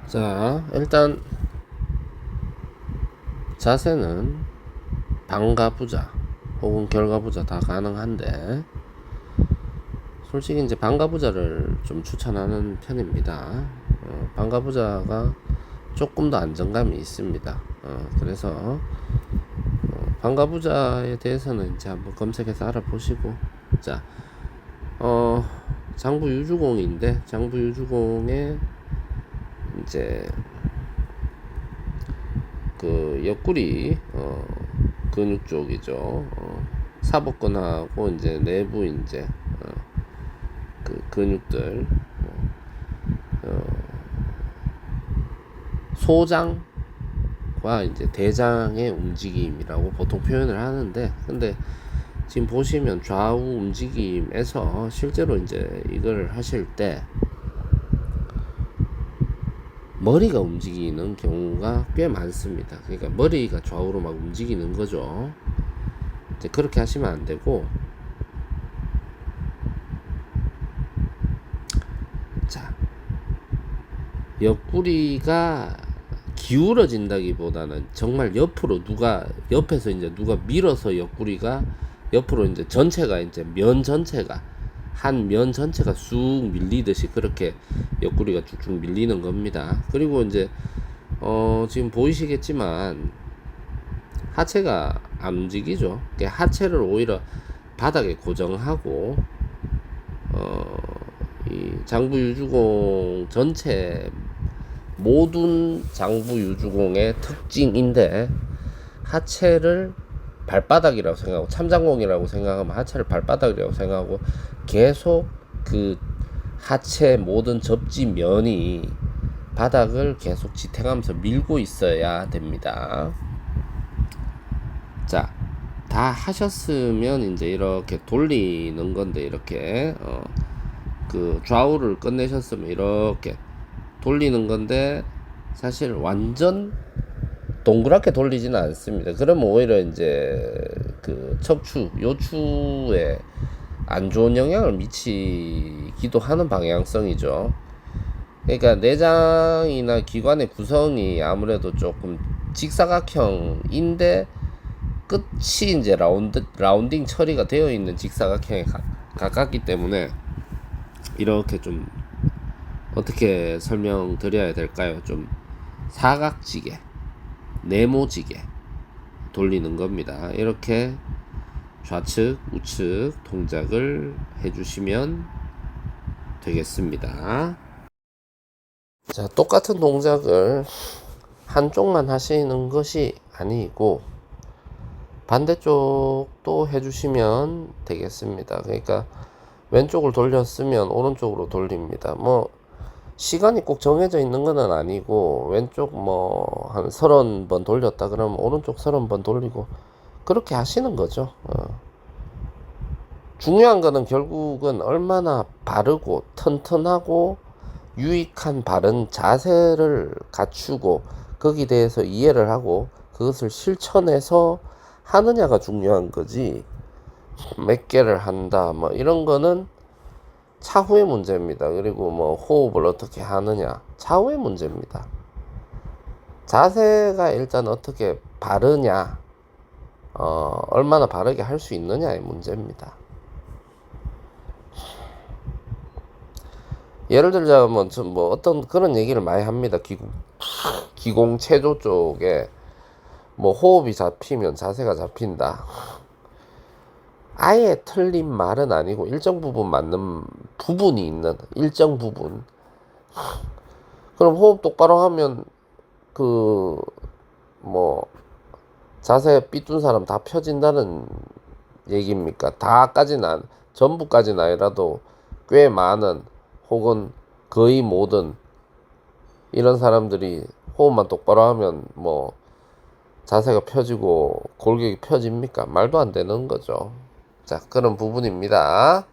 자, 일단 자세는 방가부자 혹은 결과부자 다 가능한데, 솔직히 이제 방가부자를 좀 추천하는 편입니다. 방가부자가 조금 더 안정감이 있습니다. 그래서 방가부자에 대해서는 이제 한번 검색해서 알아보시고, 자, 장부 유주공인데, 장부 유주공에 이제 그 옆구리 근육 쪽이죠. 사복근하고 이제 내부 이제 그 근육들, 소장과 이제 대장의 움직임이라고 보통 표현을 하는데, 근데 지금 보시면 좌우 움직임에서 실제로 이제 이걸 하실 때 머리가 움직이는 경우가 꽤 많습니다. 그러니까 머리가 좌우로 막 움직이는 거죠. 이제 그렇게 하시면 안 되고, 자, 옆구리가 기울어진다기보다는 정말 옆으로 누가 옆에서 이제 누가 밀어서 옆구리가 옆으로 이제 전체가 이제 면 전체가 한 면 전체가 쑥 밀리듯이 그렇게 옆구리가 쭉쭉 밀리는 겁니다. 그리고 이제 지금 보이시겠지만 하체가 안 움직이죠. 하체를 오히려 바닥에 고정하고 이 장부 유주공 전체 모든 장부 유주공의 특징인데, 하체를 발바닥이라고 생각하고 참장공이라고 생각하면 하체를 발바닥이라고 생각하고 계속 그 하체 모든 접지면이 바닥을 계속 지탱하면서 밀고 있어야 됩니다. 자, 다 하셨으면 이제 이렇게 돌리는 건데, 이렇게 그 좌우를 끝내셨으면 이렇게 돌리는 건데, 사실 완전 동그랗게 돌리지는 않습니다. 그러면 오히려 이제 그 척추, 요추에 안 좋은 영향을 미치기도 하는 방향성이죠. 그러니까 내장이나 기관의 구성이 아무래도 조금 직사각형인데 끝이 이제 라운딩 처리가 되어 있는 직사각형에 가깝기 때문에, 이렇게 좀 어떻게 설명드려야 될까요? 좀 사각지게, 네모지게 돌리는 겁니다. 이렇게 좌측, 우측 동작을 해주시면 되겠습니다. 자, 똑같은 동작을 한쪽만 하시는 것이 아니고 반대쪽도 해주시면 되겠습니다. 그러니까 왼쪽을 돌렸으면 오른쪽으로 돌립니다. 뭐 시간이 꼭 정해져 있는 건 아니고, 왼쪽 뭐 한 30번 돌렸다 그러면 오른쪽 30번 돌리고 그렇게 하시는 거죠. 중요한 거는 결국은 얼마나 바르고 튼튼하고 유익한 바른 자세를 갖추고 거기에 대해서 이해를 하고 그것을 실천해서 하느냐가 중요한 거지, 몇 개를 한다 뭐 이런 거는 차후의 문제입니다. 그리고 뭐 호흡을 어떻게 하느냐, 차후의 문제입니다. 자세가 일단 어떻게 바르냐, 얼마나 바르게 할 수 있느냐의 문제입니다. 예를 들자면 뭐 어떤 그런 얘기를 많이 합니다. 기공체조 쪽에 뭐 호흡이 잡히면 자세가 잡힌다. 아예 틀린 말은 아니고 일정 부분 맞는 부분이 있는, 일정 부분. 그럼 호흡 똑바로 하면 그 뭐 자세 삐뚤 사람 다 펴진다는 얘기입니까? 다까지는 전부까지는 아니라도 꽤 많은 혹은 거의 모든 이런 사람들이 호흡만 똑바로 하면 뭐 자세가 펴지고 골격이 펴집니까? 말도 안 되는 거죠. 자, 그런 부분입니다.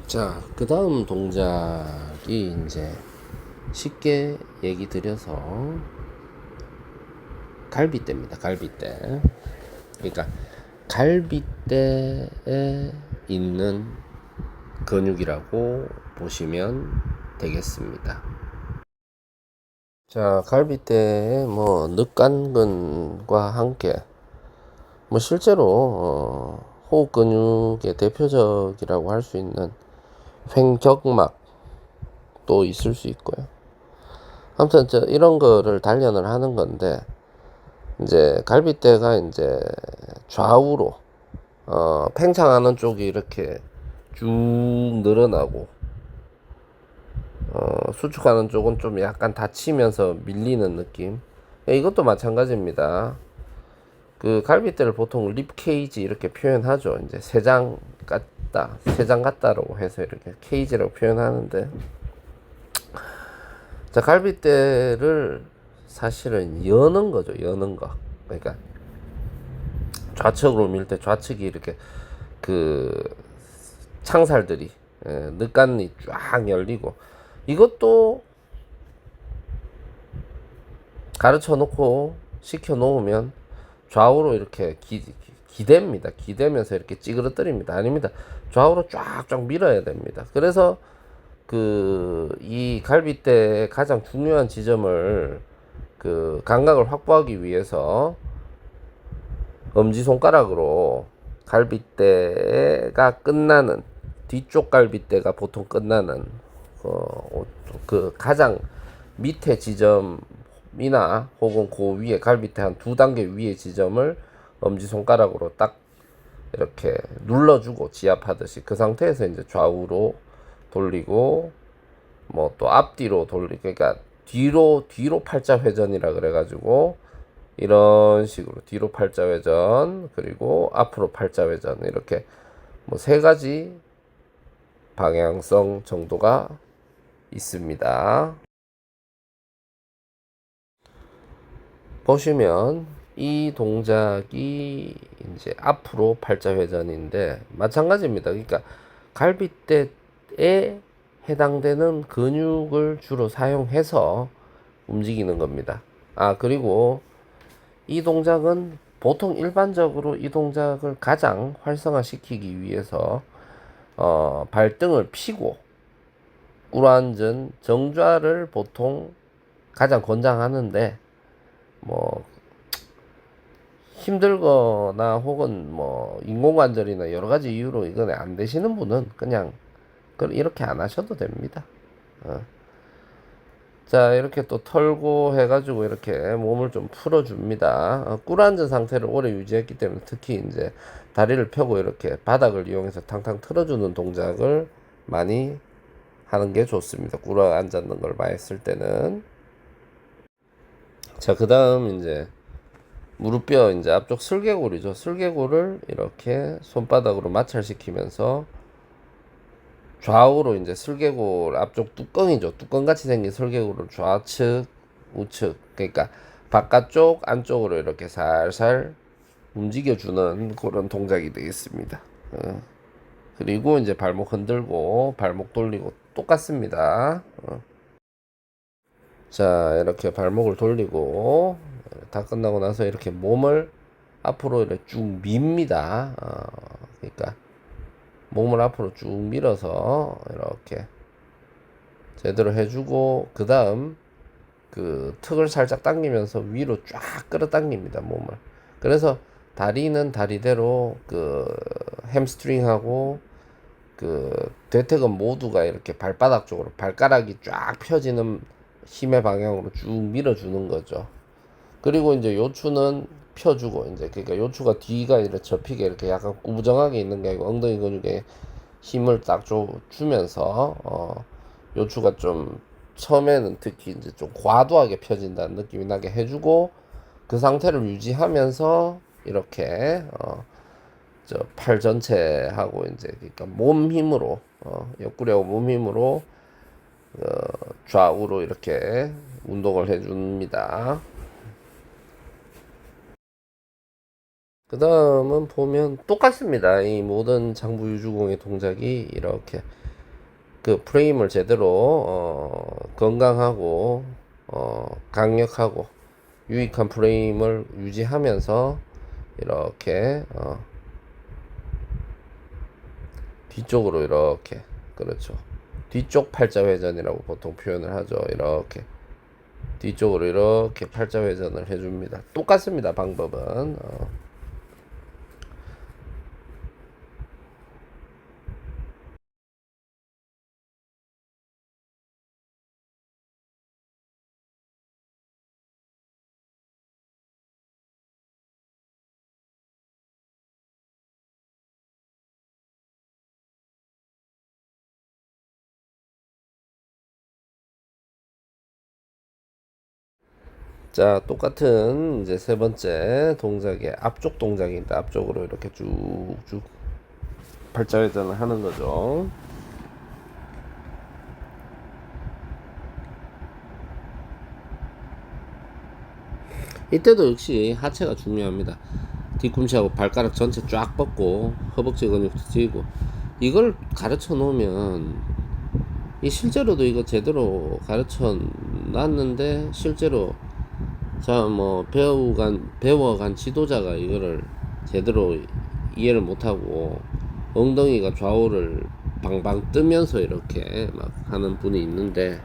자, 그 다음 동작이 동작이 이제 쉽게 얘기 드려서 갈비대입니다. 갈비대. 그러니까 갈비대에 있는 근육이라고 보시면 되겠습니다. 자, 갈비대의 뭐 늑간근과 함께 뭐 실제로 호흡 근육의 대표적이라고 할 수 있는 횡격막도 있을 수 있고요. 아무튼 이런 거를 단련을 하는 건데, 이제 갈비대가 이제 좌우로 팽창하는 쪽이 이렇게 쭉 늘어나고, 수축하는 쪽은 좀 약간 닫히면서 밀리는 느낌. 이것도 마찬가지입니다. 그 갈비대를 보통 립 케이지 이렇게 표현하죠. 이제 세장 같다, 세장 같다라고 해서 이렇게 케이지라고 표현하는데, 자, 갈비대를 사실은 여는 거죠. 여는 거. 그러니까 좌측으로 밀 때 좌측이 이렇게 그 창살들이 늑간이 쫙 열리고, 이것도 가르쳐 놓고 시켜 놓으면 좌우로 이렇게 기댑니다. 기대면서 이렇게 찌그러뜨립니다. 아닙니다. 좌우로 쫙쫙 밀어야 됩니다. 그래서 이 갈비대의 가장 중요한 지점을 그 감각을 확보하기 위해서 엄지손가락으로 갈비대가 끝나는, 뒤쪽 갈비대가 보통 끝나는 그 가장 밑에 지점이나 혹은 그 위에 갈비대 한 두 단계 위의 지점을 엄지손가락으로 딱 이렇게 눌러주고 지압하듯이, 그 상태에서 이제 좌우로 돌리고 뭐 또 앞뒤로 돌리고, 그러니까 뒤로 팔자 회전이라 그래가지고 이런 식으로 뒤로 팔자 회전, 그리고 앞으로 팔자 회전, 이렇게 뭐 세 가지 방향성 정도가 있습니다. 보시면 이 동작이 이제 앞으로 팔자 회전인데 마찬가지입니다. 그러니까 갈비대에 해당되는 근육을 주로 사용해서 움직이는 겁니다. 그리고 이 동작은 보통 일반적으로 이 동작을 가장 활성화시키기 위해서 발등을 펴고 꿇어앉은 정좌를 보통 가장 권장하는데, 뭐 힘들거나 혹은 뭐 인공관절이나 여러 가지 이유로 이건 안 되시는 분은 그냥 이렇게 안 하셔도 됩니다. 자, 이렇게 또 털고 해가지고 이렇게 몸을 좀 풀어줍니다. 꿇어앉은 상태를 오래 유지했기 때문에 특히 이제 다리를 펴고 이렇게 바닥을 이용해서 탕탕 틀어주는 동작을 많이 하는 게 좋습니다. 꿇어앉았는 걸 많이 했을 때는. 자, 그 다음 이제 무릎뼈 이제 앞쪽 슬개골이죠. 슬개골을 이렇게 손바닥으로 마찰시키면서 좌우로 이제 슬개골 앞쪽 뚜껑이죠. 뚜껑같이 생긴 슬개골을 좌측, 우측, 그러니까 바깥쪽, 안쪽으로 이렇게 살살 움직여주는 그런 동작이 되겠습니다. 그리고 이제 발목 흔들고 발목 돌리고 똑같습니다. 자, 이렇게 발목을 돌리고 다 끝나고 나서 이렇게 몸을 앞으로 이렇게 쭉 밉니다. 그러니까 몸을 앞으로 쭉 밀어서 이렇게 제대로 해주고, 그 다음 그 턱을 살짝 당기면서 위로 쫙 끌어당깁니다, 몸을. 그래서 다리는 다리대로 그 햄스트링하고 그 대퇴근 모두가 이렇게 발바닥 쪽으로 발가락이 쫙 펴지는 힘의 방향으로 쭉 밀어주는 거죠. 그리고 이제 요추는 펴주고, 이제 그러니까 요추가 뒤가 이렇게 접히게 이렇게 약간 구부정하게 있는 게 아니고 엉덩이 근육에 힘을 딱 주면서 요추가 좀 처음에는 특히 이제 좀 과도하게 펴진다는 느낌이 나게 해주고, 그 상태를 유지하면서 이렇게 저 팔 전체하고 이제 그러니까 몸 힘으로 옆구리하고 몸 힘으로 좌우로 이렇게 운동을 해줍니다. 그 다음은 보면 똑같습니다. 이 모든 장부 유주공의 동작이 이렇게 그 프레임을 제대로 건강하고 강력하고 유익한 프레임을 유지하면서 이렇게 뒤쪽으로 이렇게, 그렇죠. 뒤쪽 팔자 회전이라고 보통 표현을 하죠. 이렇게 뒤쪽으로 이렇게 팔자 회전을 해줍니다. 똑같습니다. 방법은. 자, 똑같은 이제 세 번째 동작의 앞쪽 동작인데, 앞쪽으로 이렇게 쭉쭉 팔자 회전을 하는 거죠. 이때도 역시 하체가 중요합니다. 뒤꿈치하고 발가락 전체 쫙 뻗고 허벅지 근육도 찌고, 이걸 가르쳐 놓으면 이 실제로도 이거 제대로 가르쳐 놨는데, 실제로 자 뭐 배워간 지도자가 이거를 제대로 이해를 못하고 엉덩이가 좌우를 방방 뜨면서 이렇게 막 하는 분이 있는데,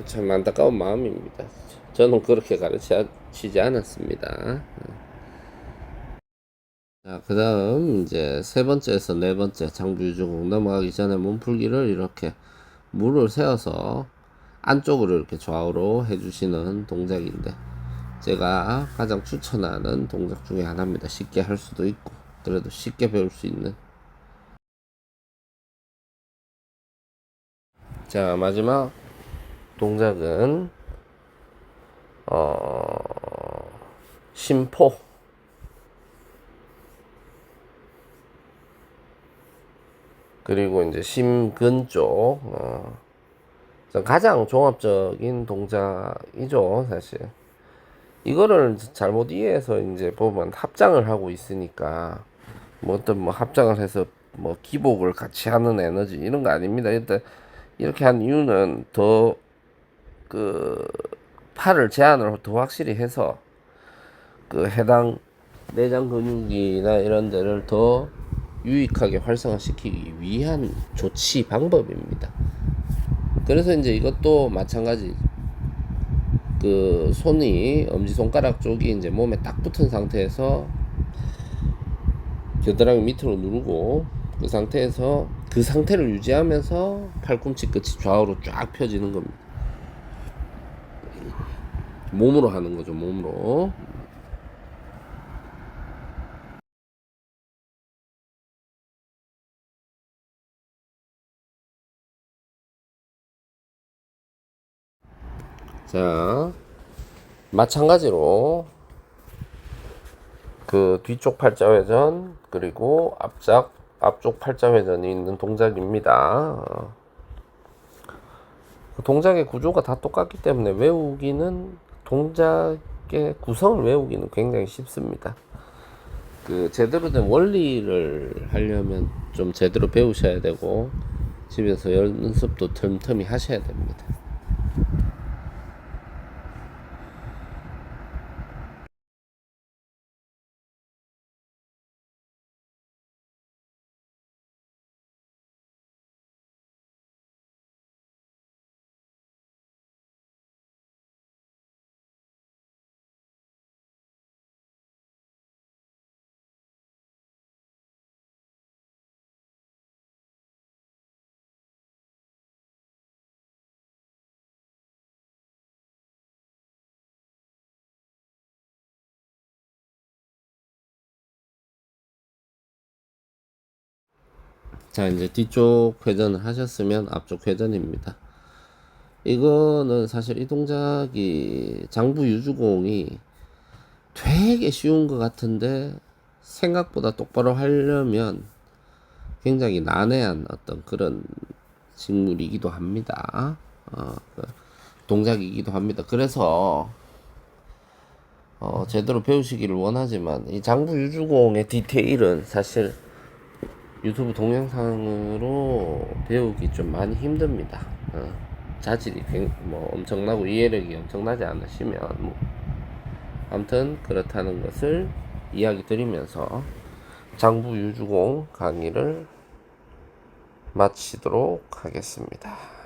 참 안타까운 마음입니다. 저는 그렇게 가르치지 않았습니다. 자, 그 다음 이제 세 번째에서 네 번째 장부유주공 넘어가기 전에 몸풀기를 이렇게 무를 세워서 안쪽으로 이렇게 좌우로 해주시는 동작인데, 제가 가장 추천하는 동작 중에 하나입니다. 쉽게 할 수도 있고 그래도 쉽게 배울 수 있는. 자, 마지막 동작은 심포. 그리고 이제 심근 쪽. 가장 종합적인 동작이죠, 사실. 이거를 잘못 이해해서 이제 보면 합장을 하고 있으니까, 뭐 어떤 뭐 합장을 해서 뭐 기복을 같이 하는 에너지 이런 거 아닙니다. 일단 이렇게 한 이유는 더 그 팔을 제한을 더 확실히 해서 그 해당 내장 근육이나 이런 데를 더 유익하게 활성화시키기 위한 조치 방법입니다. 그래서 이제 이것도 마찬가지, 그 손이 엄지손가락 쪽이 이제 몸에 딱 붙은 상태에서 겨드랑이 밑으로 누르고, 그 상태에서 그 상태를 유지하면서 팔꿈치 끝이 좌우로 쫙 펴지는 겁니다. 몸으로 하는 거죠, 몸으로. 자, 마찬가지로 그 뒤쪽 팔자 회전 그리고 앞쪽 팔자 회전이 있는 동작입니다. 그 동작의 구조가 다 똑같기 때문에 외우기는, 동작의 구성을 외우기는 굉장히 쉽습니다. 그 제대로 된 원리를 하려면 좀 제대로 배우셔야 되고, 집에서 연습도 틈틈이 하셔야 됩니다. 자, 이제 뒤쪽 회전을 하셨으면 앞쪽 회전입니다. 이거는 사실 이 동작이 장부 유주공이 되게 쉬운 것 같은데, 생각보다 똑바로 하려면 굉장히 난해한 어떤 그런 직물이기도 합니다. 그 동작이기도 합니다. 그래서 제대로 배우시기를 원하지만, 이 장부 유주공의 디테일은 사실 유튜브 동영상으로 배우기 좀 많이 힘듭니다. 자질이 뭐 엄청나고 이해력이 엄청나지 않으시면 뭐 아무튼 그렇다는 것을 이야기 드리면서 장부 유주공 강의를 마치도록 하겠습니다.